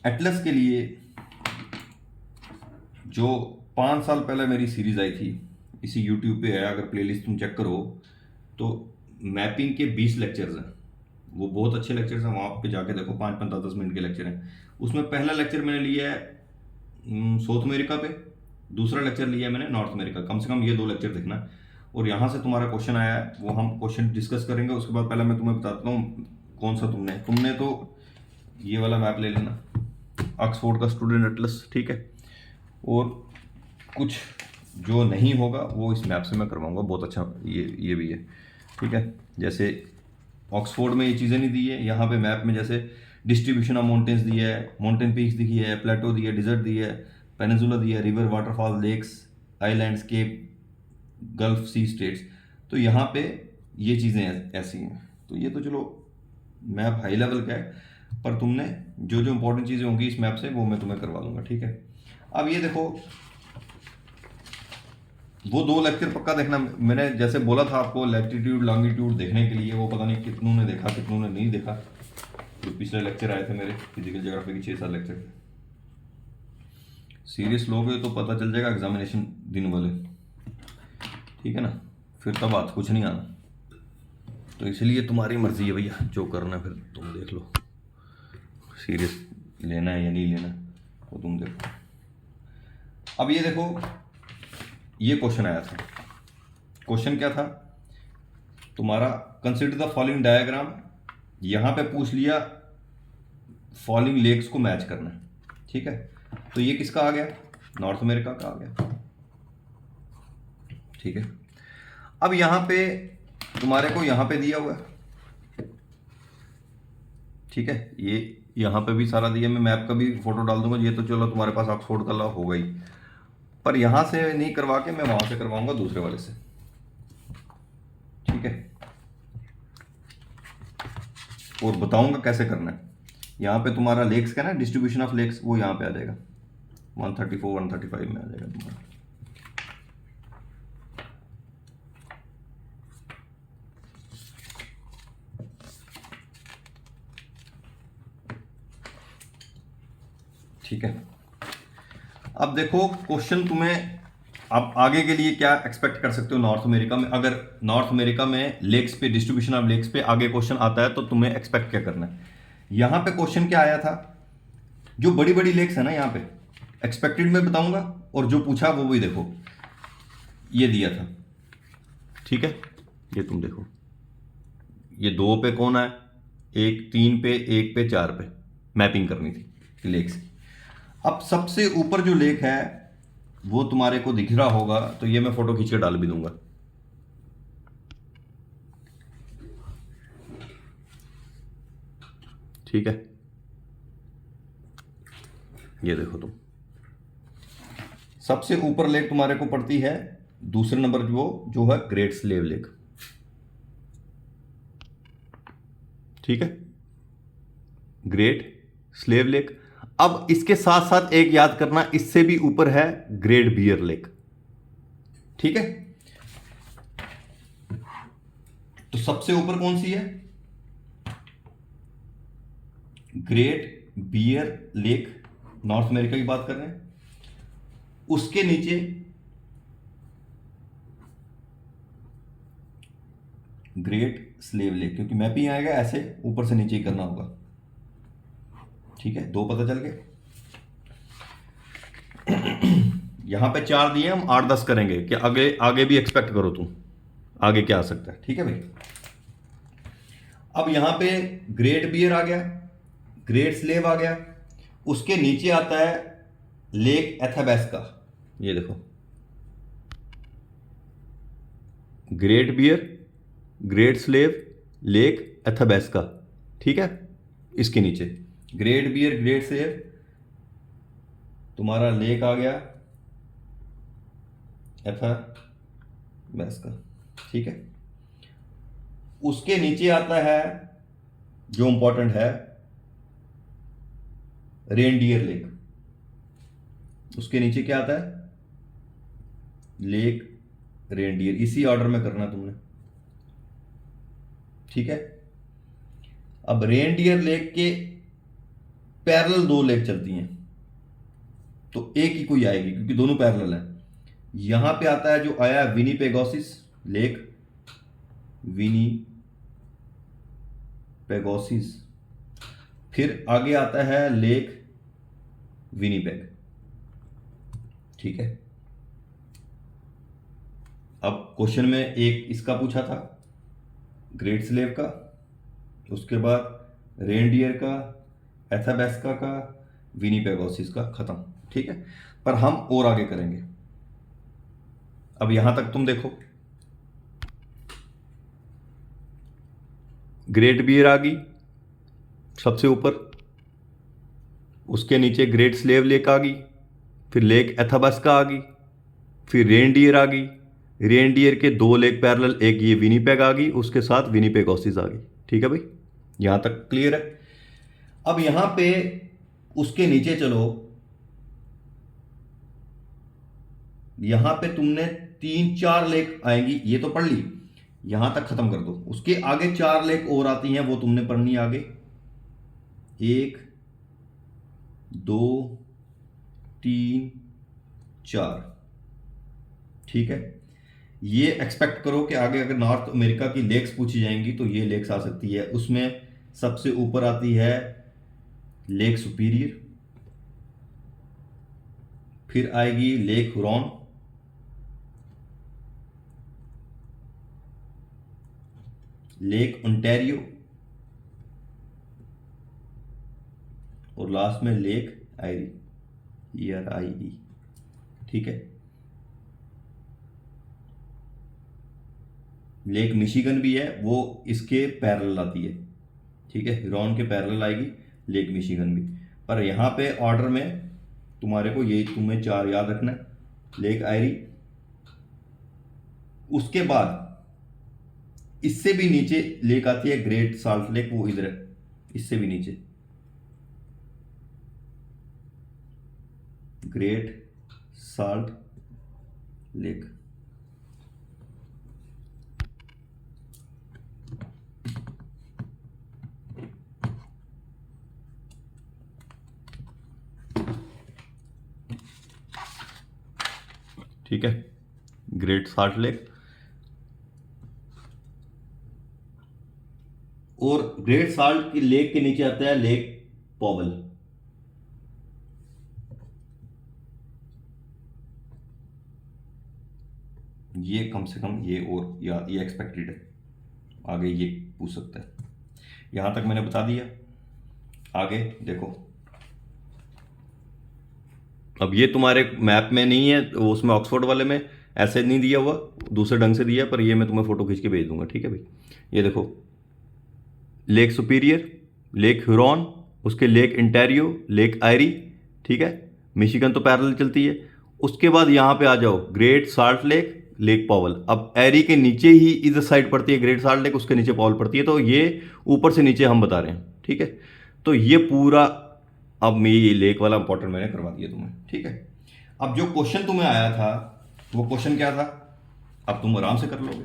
Atlas के लिए जो 5 साल पहले मेरी सीरीज आई थी, इसी यूट्यूब पे है, अगर प्लेलिस्ट तुम चेक करो तो मैपिंग के 20 लेक्चर्स हैं। वो बहुत अच्छे लेक्चर्स हैं, वहाँ पे जाके देखो, 5-5 10 मिनट के लेक्चर हैं। उसमें पहला लेक्चर मैंने लिया है साउथ अमेरिका पे, दूसरा लेक्चर लिया है मैंने नॉर्थ अमेरिका। कम से कम ये 2 लेक्चर देखना। और यहाँ से तुम्हारा क्वेश्चन आया है, वो हम क्वेश्चन डिस्कस करेंगे। उसके बाद पहले मैं तुम्हें बताता हूँ कौन सा तुमने तो ये वाला मैप ले लेना, ऑक्सफोर्ड का स्टूडेंट एटलस, ठीक है। और कुछ जो नहीं होगा वो इस मैप से मैं करवाऊंगा, बहुत अच्छा ये भी है, ठीक है। जैसे ऑक्सफोर्ड में ये चीज़ें नहीं दी है, यहाँ पे मैप में जैसे डिस्ट्रीब्यूशन ऑफ माउंटेन्स दी है, माउंटेन पीक्स दिखी है, प्लेटो दी है, डिजर्ट दी है, पेनिनसुला दी है, रिवर, वाटरफॉल, लेक्स, आइलैंडस्केप, गल्फ सी स्टेट्स। तो यहाँ पे ये चीज़ें ऐसी हैं। तो ये तो चलो मैप हाई लेवल का है, पर तुमने जो जो इंपॉर्टेंट चीज़ें होंगी इस मैप से वो मैं तुम्हें करवा दूंगा, ठीक है। अब ये देखो, वो 2 लेक्चर पक्का देखना। मैंने जैसे बोला था आपको लैटिट्यूड लॉन्गिट्यूड देखने के लिए, वो पता नहीं कितनों ने देखा कितनों ने नहीं देखा। जो पिछले लेक्चर आए थे मेरे फिजिकल ज्योग्राफी के 6-7 लेक्चर, सीरियस लोगे तो पता चल जाएगा एग्जामिनेशन दिन वाले, ठीक है ना। फिर तब बात कुछ नहीं आना। तो इसलिए तुम्हारी मर्जी है भैया, जो करना फिर तुम देख लो, सीरियस लेना है या नहीं लेना वो तुम देखो। अब ये देखो, ये क्वेश्चन आया था। क्वेश्चन क्या था तुम्हारा, कंसिडर द फॉलोइंग डायग्राम। यहां पे पूछ लिया फॉलोइंग लेक्स को मैच करना है, ठीक है। तो ये किसका आ गया, नॉर्थ अमेरिका का आ गया, ठीक है। अब यहां पे तुम्हारे को यहां पे दिया हुआ है, ठीक है। ये यहां पे भी सारा दिया, मैं मैप का भी फोटो डाल दूंगा। ये तो चलो तुम्हारे पास ऑक्सफोर्ड का लॉ होगा ही, पर यहां से नहीं करवा के मैं वहां से करवाऊंगा दूसरे वाले से, ठीक है। और बताऊंगा कैसे करना है। यहाँ पे तुम्हारा लेक्स का ना डिस्ट्रीब्यूशन ऑफ लेक्स, वो यहाँ पे आ जाएगा 134-135 में आ जाएगा तुम्हारा, ठीक है। अब देखो क्वेश्चन तुम्हें, आप आगे के लिए क्या एक्सपेक्ट कर सकते हो नॉर्थ अमेरिका में। अगर नॉर्थ अमेरिका में लेक्स पे, डिस्ट्रीब्यूशन ऑफ लेक्स पे आगे क्वेश्चन आता है तो तुम्हें एक्सपेक्ट क्या करना है। यहां पे क्वेश्चन क्या आया था, जो बड़ी बड़ी लेक्स है ना यहाँ पे, एक्सपेक्टेड में बताऊंगा, और जो पूछा वो भी देखो, ये दिया था, ठीक है। ये तुम देखो, ये 2 पे कौन है, एक 3 पे, 1 पे, 4 पे मैपिंग करनी थी लेक्स की। अब सबसे ऊपर जो लेक है वो तुम्हारे को दिख रहा होगा, तो ये मैं फोटो खींच के डाल भी दूंगा, ठीक है। ये देखो तुम, सबसे ऊपर लेक तुम्हारे को पड़ती है, दूसरे नंबर जो है ग्रेट स्लेव लेक, ठीक है, ग्रेट स्लेव लेक। अब इसके साथ साथ एक याद करना, इससे भी ऊपर है ग्रेट बियर लेक, ठीक है। तो सबसे ऊपर कौन सी है, Great Bear Lake, North America की बात कर रहे हैं। उसके नीचे ग्रेट स्लेव लेक, क्योंकि मैपिंग आएगा ऐसे ऊपर से नीचे ही करना होगा, ठीक है। 2 पता चल गए। यहां पे 4 दिए, हम 8-10 करेंगे कि आगे आगे भी एक्सपेक्ट करो तुम, आगे क्या आ सकता है, ठीक है भाई। अब यहां पे ग्रेट बियर आ गया, ग्रेट स्लेव आ गया, उसके नीचे आता है लेक एथाबास्का। ये देखो, Great Bear, Great Slave, Lake Athabasca, ठीक है। इसके नीचे ग्रेट बियर, ग्रेट स्लेव, तुम्हारा लेक आ गया एथाबास्का, ठीक है। उसके नीचे आता है जो इंपॉर्टेंट है रेनडियर लेक। उसके नीचे क्या आता है, लेक रेनडियर। इसी ऑर्डर में करना तुमने, ठीक है। अब रेनडियर लेक के पैरेलल दो लेक चलती हैं तो एक ही कोई आएगी क्योंकि दोनों पैरेलल है। यहां पे आता है जो आया विनीपेगोसिस लेक, विनीपेगोसिस, फिर आगे आता है लेक विनीपेग। ठीक है, अब क्वेश्चन में एक इसका पूछा था ग्रेट स्लेव का, उसके बाद रेनडियर का, एथाबेस्का का, विनीपेगोसिस का, खत्म। ठीक है, पर हम और आगे करेंगे। अब यहां तक तुम देखो, ग्रेट बियर आ गई सबसे ऊपर, उसके नीचे ग्रेट स्लेव लेक आ गई, फिर लेक एथाबेस्का आ गई, फिर रेनडियर आ गई, रेनडियर के दो लेक पैरेलल, एक ये विनीपेग आ गई, उसके साथ विनीपेगोसिस आ गई। ठीक है भाई, यहां तक क्लियर है। अब यहां पे उसके नीचे चलो, यहां पे तुमने 3-4 लेक आएंगी, ये तो पढ़ ली, यहां तक खत्म कर दो। उसके आगे 4 लेक और आती हैं, वो तुमने पढ़नी है आगे, 1 2 3 4। ठीक है, ये एक्सपेक्ट करो कि आगे अगर नॉर्थ अमेरिका की लेक्स पूछी जाएंगी तो ये लेक्स आ सकती है। उसमें सबसे ऊपर आती है लेक सुपीरियर, फिर आएगी लेक हुरॉन, लेक ओंटारियो, और लास्ट में लेक आयरी, ERIE। ठीक है, लेक मिशिगन भी है, वो इसके पैरेलल आती है। ठीक है, हुरॉन के पैरेलल आएगी लेक मिशिगन भी। पर यहाँ पे ऑर्डर में तुम्हारे को ये तुम्हें 4 याद रखना है, लेक आयरी, उसके बाद इससे भी नीचे लेक आती है ग्रेट साल्ट लेक, वो इधर है, इससे भी नीचे ग्रेट साल्ट लेक। ठीक है, ग्रेट साल्ट लेक, और ग्रेट साल्ट की लेक के नीचे आता है लेक पॉवल। ये कम से कम ये, और या ये एक्सपेक्टेड है, आगे ये पूछ सकता है। यहां तक मैंने बता दिया, आगे देखो। अब ये तुम्हारे मैप में नहीं है, उसमें ऑक्सफोर्ड वाले में ऐसे नहीं दिया हुआ, दूसरे ढंग से दिया, पर ये मैं तुम्हें फोटो खींच के भेज दूंगा। ठीक है भाई, ये देखो, लेक सुपीरियर, लेक हुरॉन, उसके लेक इंटेरियो, लेक आयरी। ठीक है, मिशिगन तो पैरेलल चलती है। उसके बाद यहां पे आ जाओ great salt lake, lake Powell. अब एरी के नीचे ही इधर साइड पड़ती है ग्रेट साल्ट लेक, उसके नीचे पॉवल पड़ती है, तो ये ऊपर से नीचे हम बता रहे हैं। ठीक है, तो ये पूरा, अब ये लेक वाला इंपॉर्टेंट मैंने करवा दिया तुम्हें। ठीक है, अब जो क्वेश्चन तुम्हें आया था वो क्वेश्चन क्या था, अब तुम आराम से कर लोगे।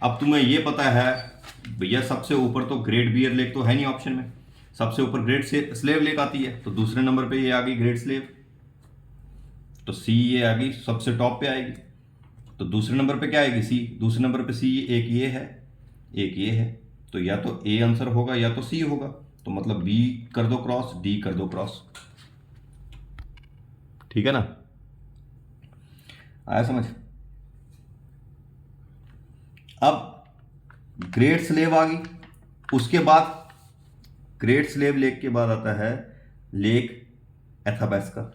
अब तुम्हें ये पता है भैया, सबसे ऊपर तो ग्रेट बियर लेक तो है नहीं ऑप्शन में, सबसे ऊपर ग्रेट स्लेव लेक आती है, तो दूसरे नंबर पे ये आ गई ग्रेट स्लेव, तो सी ये आ गई सबसे टॉप पे आएगी। तो दूसरे नंबर पे क्या आएगी, सी। दूसरे नंबर पे सी, एक ये है, एक ये है, तो या तो ए आंसर होगा या तो सी होगा। तो मतलब बी कर दो क्रॉस, डी कर दो क्रॉस। ठीक है ना, आया समझ। अब ग्रेट स्लेव आ गई, उसके बाद ग्रेट स्लेव लेक के बाद आता है लेक एथाबेस्का।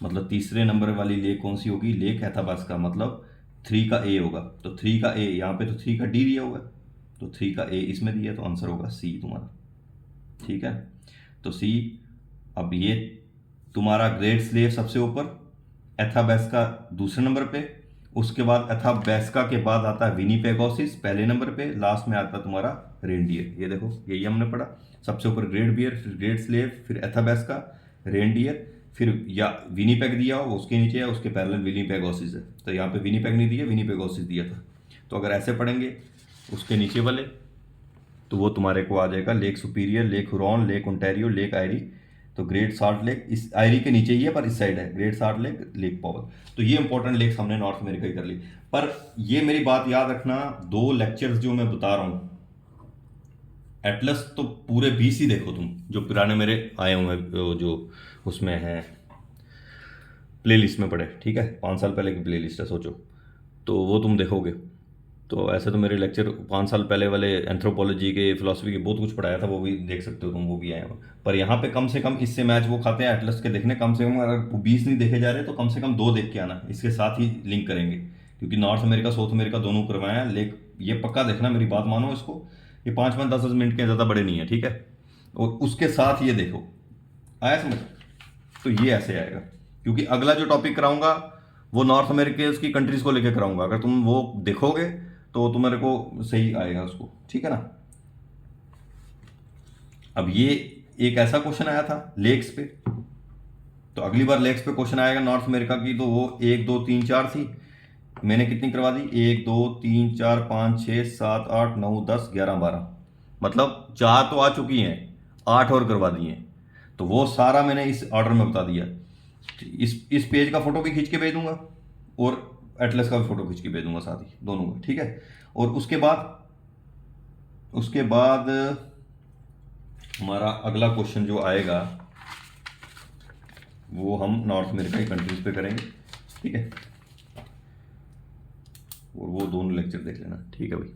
मतलब तीसरे नंबर वाली लेक कौन सी होगी, लेक एथाबेस्का। मतलब 3 का ए होगा, तो 3 का ए, यहाँ पे तो 3 का डी दिया हुआ है, तो 3 का ए इसमें दिया, तो आंसर होगा सी तुम्हारा। ठीक है, तो सी। अब ये तुम्हारा ग्रेट स्लेव सबसे ऊपर, एथाबेस्का दूसरे नंबर पे, उसके बाद एथाबेस्का के बाद आता है विनीपेगोसिस पहले नंबर पे, लास्ट में आता है तुम्हारा रेनडियर। ये देखो, यही हमने पढ़ा, सबसे ऊपर ग्रेट बियर, फिर ग्रेट स्लेव, फिर एथाबेस्का, रेनडियर, फिर या विनीपेग दिया हो उसके नीचे है, उसके पैरेलल विनीपेगोसिस है। तो यहाँ पे विनीपेग नहीं दिया, विनीपेगोसिस दिया था। तो अगर ऐसे पढ़ेंगे उसके नीचे वाले, तो वो तुम्हारे को आ जाएगा Lake Superior, Lake Huron, Lake Ontario, Lake Erie, तो ग्रेट सॉल्ट लेक इस आयरी के नीचे ही है, पर इस साइड है great salt lake, lake power. तो ये इंपॉर्टेंट लेक्स हमने नॉर्थ अमेरिका की कर ली। पर ये मेरी बात याद रखना, 2 लेक्चर्स जो मैं बता रहा हूँ, एटलस तो पूरे 20 ही देखो तुम, जो पुराने मेरे आए हुए हैं, जो उसमें हैं प्ले लिस्ट में पड़े, ठीक है, 5 साल पहले की प्ले लिस्ट है, सोचो। तो वो तुम देखोगे तो ऐसे तो मेरे लेक्चर 5 साल पहले वाले एंथ्रोपोलॉजी के, फिलोसफी के बहुत कुछ पढ़ाया था, वो भी देख सकते हो तुम, वो भी आए हुए। पर यहाँ पे कम से कम इससे मैच वो खाते हैं एटलस के देखने, कम से कम अगर 20 नहीं देखे जा रहे तो कम से कम 2 देख के आना, इसके साथ ही लिंक करेंगे, क्योंकि नॉर्थ अमेरिका साउथ अमेरिका दोनों करवाए हैं। लेक ये पक्का देखना, मेरी बात मानो इसको, ये 5-5 10-10 मिनट के ज़्यादा बड़े नहीं है, ठीक है। और उसके साथ ये देखो, आया समझ। तो ये ऐसे आएगा, क्योंकि अगला जो टॉपिक कराऊंगा वो नॉर्थ अमेरिका की कंट्रीज को लेकर कराऊंगा, अगर तुम वो देखोगे तो तुम्हारे को सही आएगा उसको, ठीक है ना। अब ये एक ऐसा क्वेश्चन आया था लेक्स पे, तो अगली बार लेक्स पे क्वेश्चन आएगा नॉर्थ अमेरिका की, तो वो 1 2 3 4 थी, मैंने कितनी करवा दी, 1 2 3 4 5 6 7 8 9 10 11 12, मतलब 4 तो आ चुकी हैं, 8 और करवा दी हैं। तो वो सारा मैंने इस ऑर्डर में बता दिया। इस पेज का फोटो भी खींच के भेज दूंगा, और एटलस का भी फोटो खींच के भेज दूंगा साथ ही, दोनों का, ठीक है। और उसके बाद हमारा अगला क्वेश्चन जो आएगा वो हम नॉर्थ अमेरिका की कंट्रीज पे करेंगे, ठीक है। और वो दोनों लेक्चर देख लेना, ठीक है भाई।